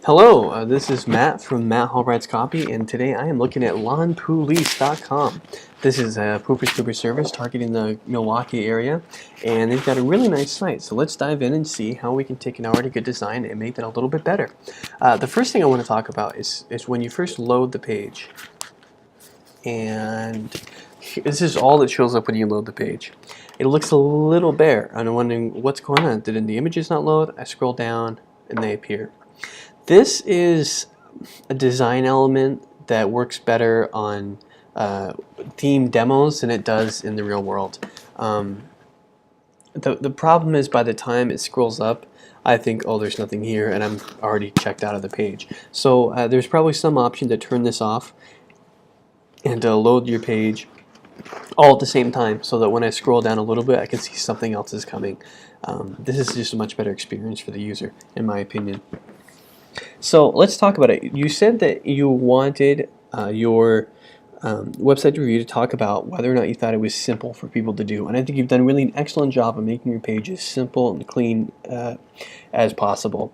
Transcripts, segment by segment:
Hello, this is Matt from Matt Hallbright's Copy, and today I am looking at lawnpoolice.com. This is a pooper scooper service targeting the Milwaukee area, and they've got a really nice site. So let's dive in and see how we can take an already good design and make that a little bit better. The first thing I want to talk about is when you first load the page, and this is all that shows up when you load the page. It looks a little bare. I'm wondering what's going on. Did the images not load? I scroll down and they appear. This is a design element that works better on theme demos than it does in the real world. The problem is by the time it scrolls up, I think, oh, there's nothing here, and I'm already checked out of the page. So there's probably some option to turn this off and load your page all at the same time, so that when I scroll down a little bit, I can see something else is coming. This is just a much better experience for the user, in my opinion. So let's talk about it. You said that you wanted your website review to talk about whether or not you thought it was simple for people to do. And I think you've done really an excellent job of making your pages simple and clean as possible.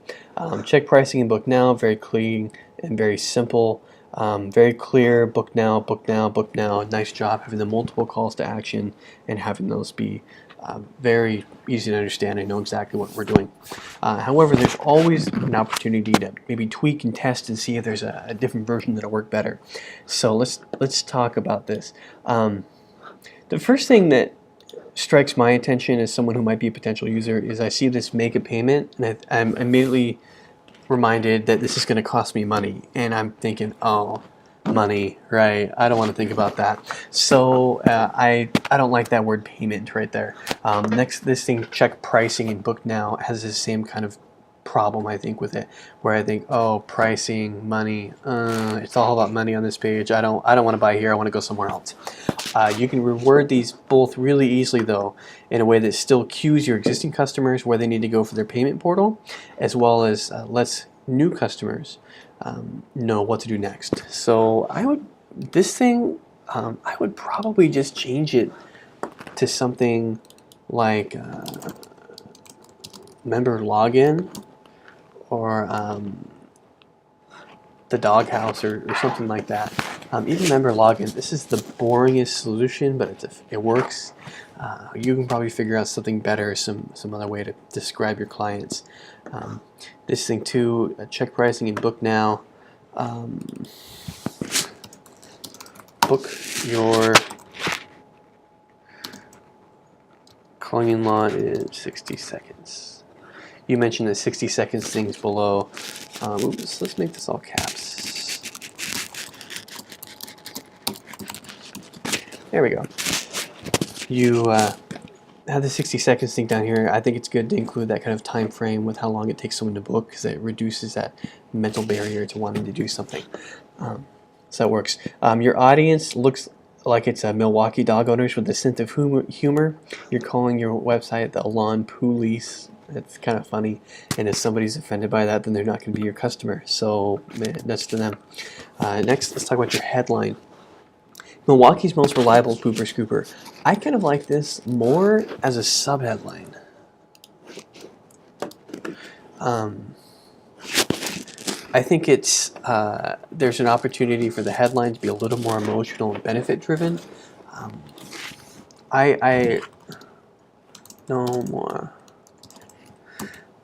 Check pricing and book now, very clean and very simple. Very clear, book now, book now, book now. Nice job having the multiple calls to action and having those be very easy to understand and know exactly what we're doing. However, there's always an opportunity to maybe tweak and test and see if there's a different version that'll work better. So let's talk about this. The first thing that strikes my attention as someone who might be a potential user is I see this make a payment, and I'm immediately reminded that this is going to cost me money, and I'm thinking, oh, money, right? I don't want to think about that. So I don't like that word payment right there. Next, this thing, check pricing and book now, has the same kind of problem, I think, with it, where I think, oh, pricing, money, it's all about money on this page. I don't want to buy here. I want to go somewhere else. You can reword these both really easily, though, in a way that still cues your existing customers where they need to go for their payment portal, as well as lets new customers know what to do next. So I would probably just change it to something like member login, or the doghouse, or something like that. Even member login, this is the boringest solution, but it works. You can probably figure out something better, some other way to describe your clients. This thing too, check pricing and book now. Book your cleaning lawn in 60 seconds. You mentioned the 60 seconds things below. Oops, let's make this all caps. There we go. You have the 60 seconds thing down here. I think it's good to include that kind of time frame with how long it takes someone to book, because it reduces that mental barrier to wanting to do something. So that works. Your audience looks like it's Milwaukee dog owners with a sense of humor. You're calling your website the Lawn Poolice. That's kind of funny. And if somebody's offended by that, then they're not going to be your customer. So that's to them. Next, let's talk about your headline. Milwaukee's most reliable pooper scooper. I kind of like this more as a sub-headline. I think it's there's an opportunity for the headline to be a little more emotional and benefit driven. No more.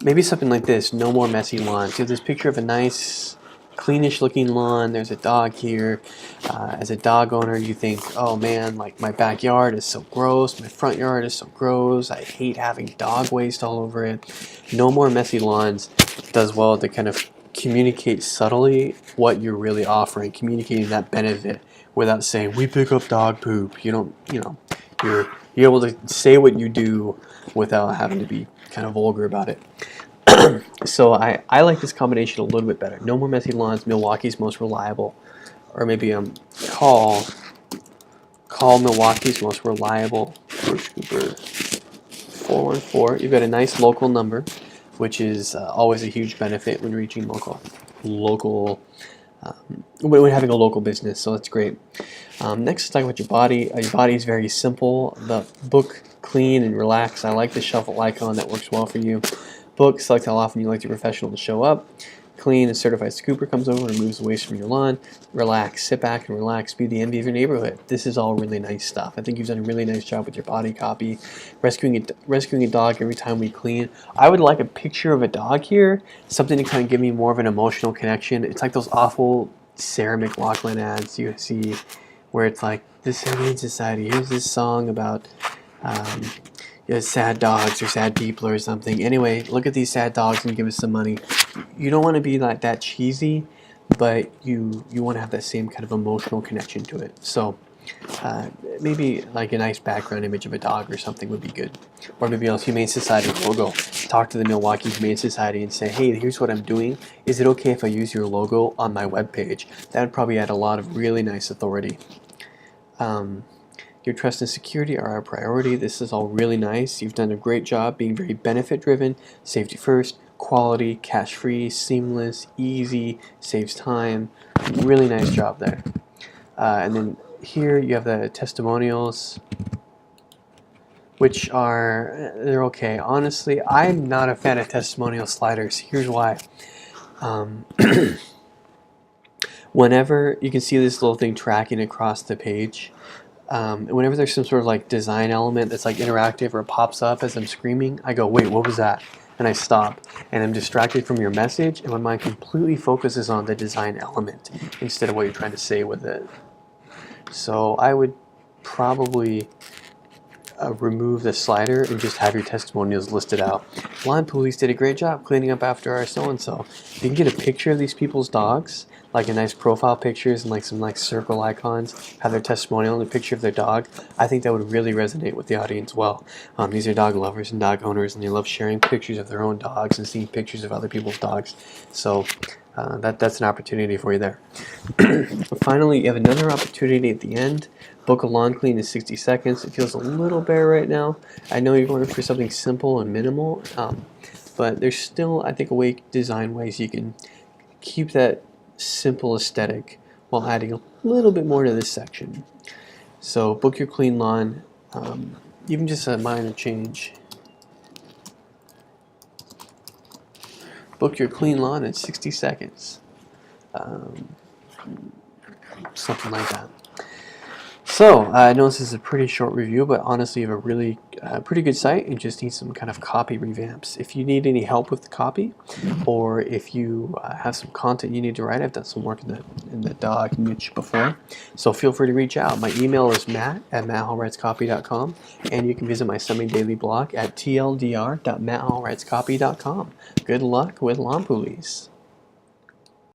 Maybe something like this: no more messy lawns. You have this picture of a nice, cleanish looking lawn. There's a dog here. As a dog owner, you think, oh man, like my backyard is so gross, my front yard is so gross, I hate having dog waste all over it. No more messy lawns does well to kind of communicate subtly what you're really offering, communicating that benefit without saying, we pick up dog poop. You're able to say what you do without having to be kind of vulgar about it. So I like this combination a little bit better. No more messy lawns, Milwaukee's most reliable. Or maybe call Milwaukee's most reliable scooper 414. You've got a nice local number, which is always a huge benefit when reaching when having a local business, so that's great. Next, let's talk about your body. Your body is very simple. The book, clean and relax. I like the shuffle icon. That works well for you. Book, select how often you like your professional to show up. clean. A certified scooper comes over and removes the waste from your lawn. Relax, sit back and relax. Be the envy of your neighborhood. This is all really nice stuff. I think you've done a really nice job with your body copy. Rescuing a dog every time we clean. I would like a picture of a dog here, something to kind of give me more of an emotional connection. It's like those awful Sarah McLachlan ads you see, where it's like, this Humane Society, here's this song about sad dogs or sad people or something. Anyway, look at these sad dogs and give us some money. You don't want to be like that cheesy, but you want to have that same kind of emotional connection to it. So maybe like a nice background image of a dog or something would be good. Or maybe else Humane Society logo. Talk to the Milwaukee Humane Society and say, hey, here's what I'm doing. Is it okay if I use your logo on my webpage? That would probably add a lot of really nice authority. Your trust and security are our priority. This is all really nice. You've done a great job being very benefit driven, safety first, quality, cash free, seamless, easy, saves time. Really nice job there. And then here you have the testimonials, which they're okay. Honestly, I'm not a fan of testimonial sliders. Here's why. Whenever you can see this little thing tracking across the page, whenever there's some sort of like design element that's like interactive or pops up as I'm screaming, I go, wait, what was that? And I stop, and I'm distracted from your message, and my mind completely focuses on the design element instead of what you're trying to say with it. So I would probably remove the slider and just have your testimonials listed out. Lawn Police did a great job cleaning up after our so-and-so. If you can get a picture of these people's dogs, like a nice profile pictures and like some like circle icons, have their testimonial and a picture of their dog, I think that would really resonate with the audience well. These are dog lovers and dog owners, and they love sharing pictures of their own dogs and seeing pictures of other people's dogs. So that's an opportunity for you there. But finally, you have another opportunity at the end. Book a lawn clean in 60 seconds. It feels a little bare right now. I know you're going for something simple and minimal, but there's still, I think, design ways you can keep that simple aesthetic while adding a little bit more to this section. So book your clean lawn, even just a minor change. Book your clean lawn in 60 seconds. Something like that. So, I know this is a pretty short review, but honestly you have a really pretty good site and just need some kind of copy revamps. If you need any help with the copy, or if you have some content you need to write, I've done some work in the dog niche before, so feel free to reach out. My email is matt@matthallwritescopy.com, and you can visit my semi-daily blog at tldr.matthallwritescopy.com. Good luck with Lawn Poolice.